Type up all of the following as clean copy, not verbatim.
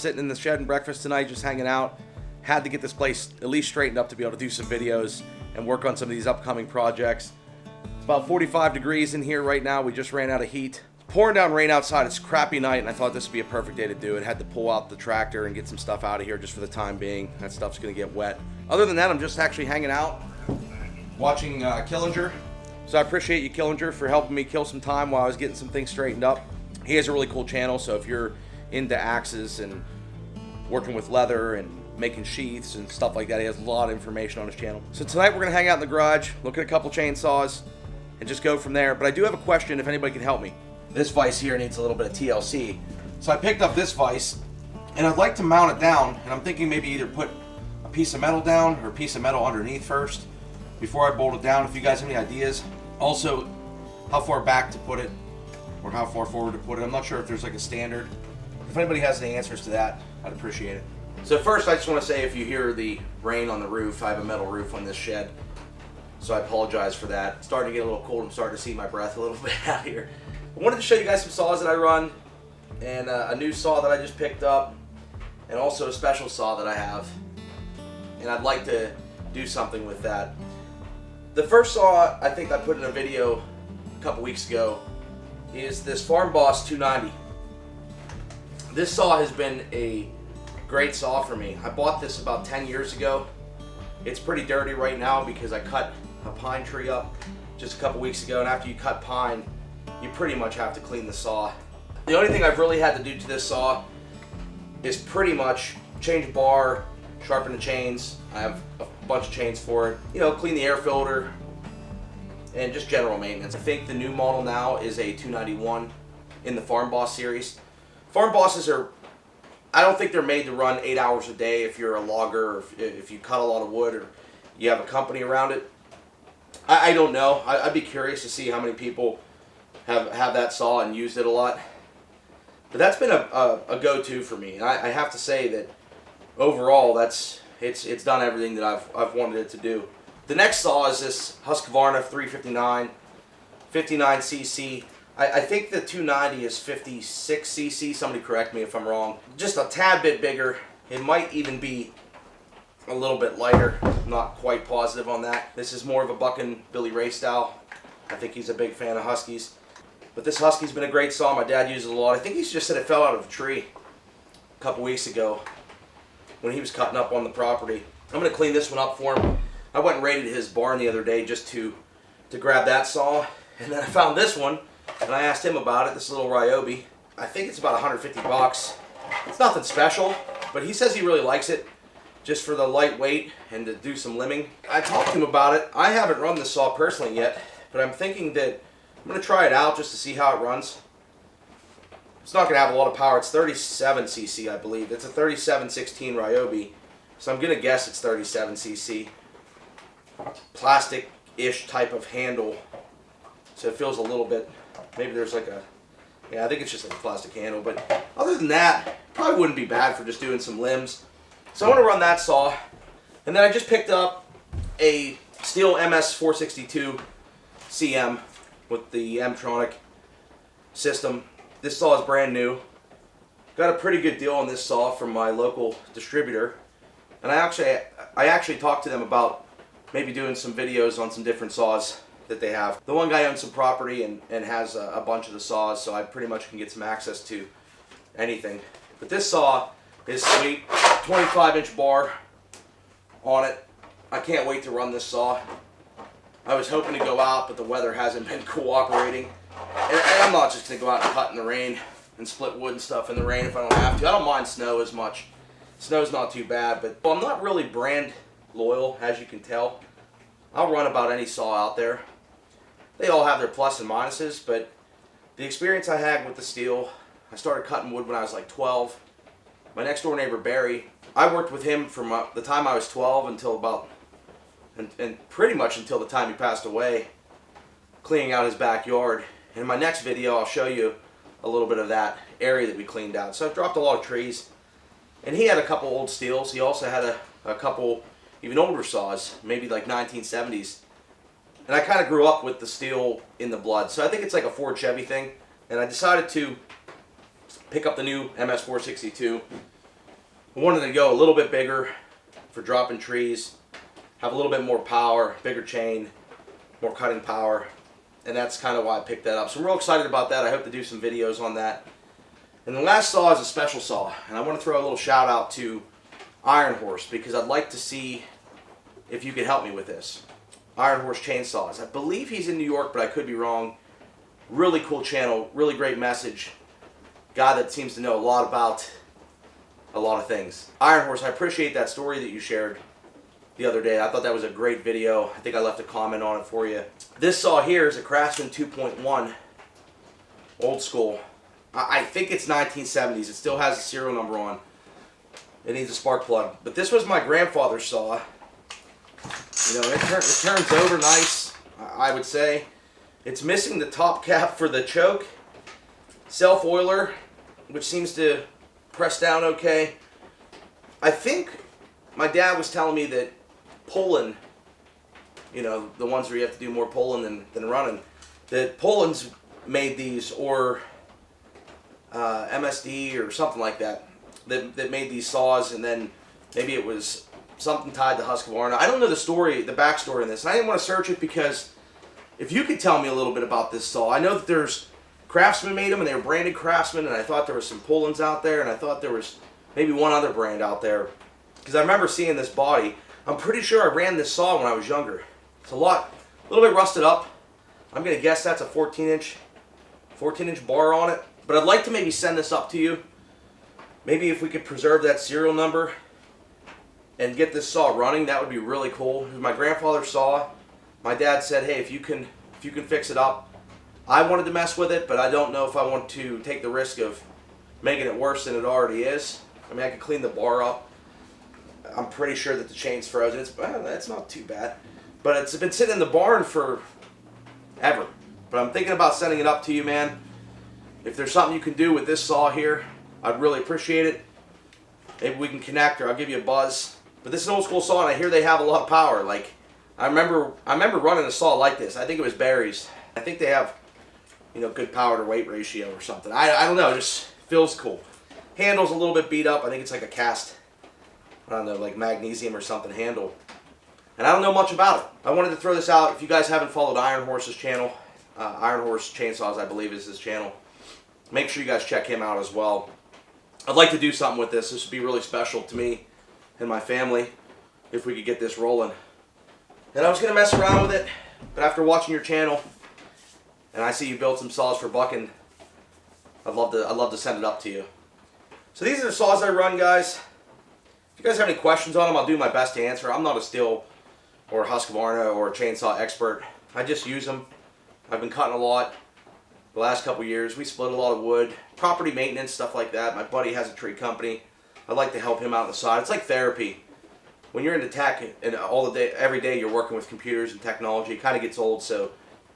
sitting in the shed and breakfast tonight, just hanging out. Had to get this place at least straightened up to be able to do some videos and work on some of these upcoming projects. It's about 45 degrees in here right now. We just ran out of heat. It's pouring down rain outside. It's a crappy night, and I thought this would be a perfect day to do it. Had to pull out the tractor and get some stuff out of here just for the time being. That stuff's gonna get wet. Other than that, I'm just actually hanging out, watching Killinger. So I appreciate you, Killinger, for helping me kill some time while I was getting some things straightened up. He has a really cool channel, so if you're into axes and working with leather and making sheaths and stuff like that, he has a lot of information on his channel. So tonight we're gonna hang out in the garage, look at a couple chainsaws, and just go from there. But I do have a question if anybody can help me. This vise here needs a little bit of TLC. So I picked up this vise, and I'd like to mount it down, and I'm thinking maybe either put a piece of metal down or a piece of metal underneath first before I bolt it down. If you guys have any ideas. Also, how far back to put it, or how far forward to put it. I'm not sure if there's like a standard. If anybody has any answers to that, I'd appreciate it. So first, I just want to say, if you hear the rain on the roof, I have a metal roof on this shed, so I apologize for that. It's starting to get a little cold. I'm starting to see my breath a little bit out here. I wanted to show you guys some saws that I run, and a new saw that I just picked up, and also a special saw that I have, and I'd like to do something with that. The first saw I think I put in a video a couple weeks ago is this Farm Boss 290. This saw has been a great saw for me. I bought this about 10 years ago. It's pretty dirty right now because I cut a pine tree up just a couple weeks ago, and after you cut pine, you pretty much have to clean the saw. The only thing I've really had to do to this saw is pretty much change bar, sharpen the chains. I have a bunch of chains for it. You know, clean the air filter, and just general maintenance. I think the new model now is a 291 in the Farm Boss series. Farm Bosses are, I don't think they're made to run 8 hours a day if you're a logger, or if you cut a lot of wood, or you have a company around it. I don't know. I'd be curious to see how many people have that saw and used it a lot. But that's been a go-to for me. And I have to say that overall, it's done everything that I've wanted it to do. The next saw is this Husqvarna 359, 59cc. I think the 290 is 56cc. Somebody correct me if I'm wrong. Just a tad bit bigger. It might even be a little bit lighter. I'm not quite positive on that. This is more of a Buck and Billy Ray style. I think he's a big fan of Huskies. But this Husky's been a great saw. My dad uses it a lot. I think he's just said it fell out of a tree a couple weeks ago when he was cutting up on the property. I'm going to clean this one up for him. I went and raided his barn the other day just to grab that saw. And then I found this one, and I asked him about it, this little Ryobi. I think it's about 150 bucks. It's nothing special, but he says he really likes it just for the lightweight and to do some limbing. I talked to him about it. I haven't run this saw personally yet, but I'm thinking that I'm going to try it out just to see how it runs. It's not going to have a lot of power. It's 37cc, I believe. It's a 3716 Ryobi, so I'm going to guess it's 37cc. Plastic-ish type of handle, so it feels a little bit, maybe there's like a, yeah, I think it's just like a plastic handle, but other than that, probably wouldn't be bad for just doing some limbs. So I'm going to run that saw, and then I just picked up a Stihl MS 462 CM with the M-Tronic system. This saw is brand new. Got a pretty good deal on this saw from my local distributor, and I actually talked to them about maybe doing some videos on some different saws that they have. The one guy owns some property and has a bunch of the saws, so I pretty much can get some access to anything. But this saw is sweet. 25-inch bar on it. I can't wait to run this saw. I was hoping to go out, but the weather hasn't been cooperating. And I'm not just going to go out and cut in the rain and split wood and stuff in the rain if I don't have to. I don't mind snow as much. Snow's not too bad, but I'm not really brand loyal, as you can tell. I'll run about any saw out there. They all have their plus and minuses, but the experience I had with the Stihl, I started cutting wood when I was like 12. My next door neighbor, Barry, I worked with him from the time I was 12 until about, and pretty much until the time he passed away, cleaning out his backyard. In my next video, I'll show you a little bit of that area that we cleaned out. So I've dropped a lot of trees, and he had a couple old Stihls. He also had a couple even older saws, maybe like 1970s. And I kind of grew up with the Stihl in the blood. So I think it's like a Ford Chevy thing. And I decided to pick up the new MS 462 I wanted to go a little bit bigger for dropping trees, have a little bit more power, bigger chain, more cutting power, and that's kind of why I picked that up. So I'm real excited about that. I hope to do some videos on that. And the last saw is a special saw, and I want to throw a little shout out to Ironhorse because I'd like to see if you could help me with this. Ironhorse Chainsaws. I believe he's in New York, but I could be wrong. Really cool channel, really great message. Guy that seems to know a lot about a lot of things. Ironhorse, I appreciate that story that you shared the other day. I thought that was a great video. I think I left a comment on it for you. This saw here is a Craftsman 2.1, old school. I think it's 1970s. It still has a serial number on. It needs a spark plug. But this was my grandfather's saw. You know, it turns over nice, I would say. It's missing the top cap for the choke. Self-oiler, which seems to press down okay. I think my dad was telling me that pulling, you know, the ones where you have to do more pulling than running, that Poland's made these, or MSD or something like that, that made these saws, and then maybe it was something tied to Husqvarna. I don't know the story, the backstory in this, and I didn't want to search it because if you could tell me a little bit about this saw. I know that there's Craftsman made them, and they were branded Craftsman, and I thought there was some Poland's out there, and I thought there was maybe one other brand out there, because I remember seeing this body. I'm pretty sure I ran this saw when I was younger. It's a little bit rusted up. I'm going to guess that's a 14-inch bar on it. But I'd like to maybe send this up to you. Maybe if we could preserve that serial number and get this saw running, that would be really cool. It was my grandfather's saw. My dad said, hey, if you can fix it up. I wanted to mess with it, but I don't know if I want to take the risk of making it worse than it already is. I mean, I could clean the bar up. I'm pretty sure that the chain's frozen. It's not too bad. But it's been sitting in the barn for ever. But I'm thinking about sending it up to you, man. If there's something you can do with this saw here, I'd really appreciate it. Maybe we can connect, or I'll give you a buzz. But this is an old school saw, and I hear they have a lot of power. Like, I remember running a saw like this. I think it was Barry's. I think they have, you know, good power to weight ratio or something. I don't know. It just feels cool. Handle's a little bit beat up. I think it's like a cast, I don't know, like magnesium or something handle. And I don't know much about it. I wanted to throw this out. If you guys haven't followed Ironhorse's channel, Ironhorse Chainsaws, I believe, is his channel. Make sure you guys check him out as well. I'd like to do something with this. This would be really special to me and my family if we could get this rolling. And I was going to mess around with it, but after watching your channel, and I see you build some saws for bucking, I'd love to send it up to you. So these are the saws I run, guys. If you guys have any questions on them, I'll do my best to answer. I'm not a Stihl or Husqvarna or a chainsaw expert. I just use them. I've been cutting a lot the last couple years. We split a lot of wood, property maintenance, stuff like that. My buddy has a tree company. I'd like to help him out on the side. It's like therapy. When you're into tech and every day you're working with computers and technology, it kind of gets old. So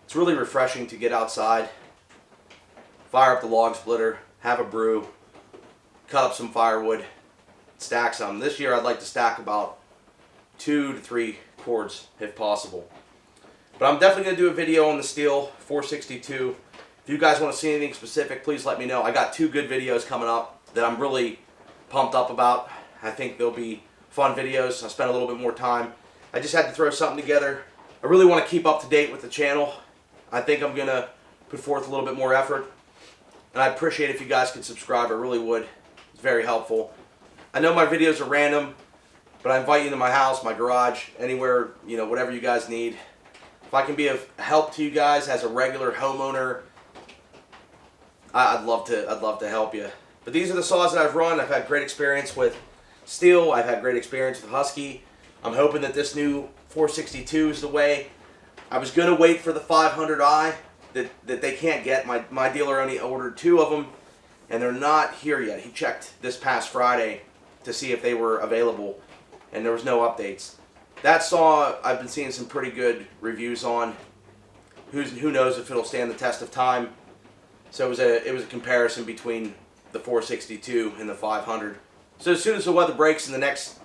it's really refreshing to get outside, fire up the log splitter, have a brew, cut up some firewood, stack some. This year I'd like to stack about 2 to 3 cords if possible. But I'm definitely going to do a video on the Stihl 462. If you guys want to see anything specific, please let me know. I got 2 good videos coming up that I'm really pumped up about. I think they'll be fun videos. I spent a little bit more time. I just had to throw something together. I really want to keep up to date with the channel. I think I'm going to put forth a little bit more effort. And I'd appreciate if you guys could subscribe. I really would. It's very helpful. I know my videos are random, but I invite you to my house, my garage, anywhere, you know, whatever you guys need. If I can be of help to you guys as a regular homeowner, I'd love to help you. But these are the saws that I've run. I've had great experience with Stihl. I've had great experience with Husky. I'm hoping that this new 462 is the way. I was going to wait for the 500i that they can't get. My dealer only ordered 2 of them, and they're not here yet. He checked this past Friday to see if they were available, and there was no updates. That saw I've been seeing some pretty good reviews on. Who knows if it'll stand the test of time. So it was a comparison between the 462 and the 500. So as soon as the weather breaks in the next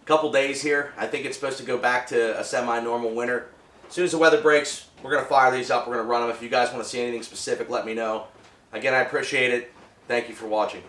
couple days here, I think it's supposed to go back to a semi-normal winter. As soon as the weather breaks, we're going to fire these up. We're going to run them. If you guys want to see anything specific, let me know. Again, I appreciate it. Thank you for watching.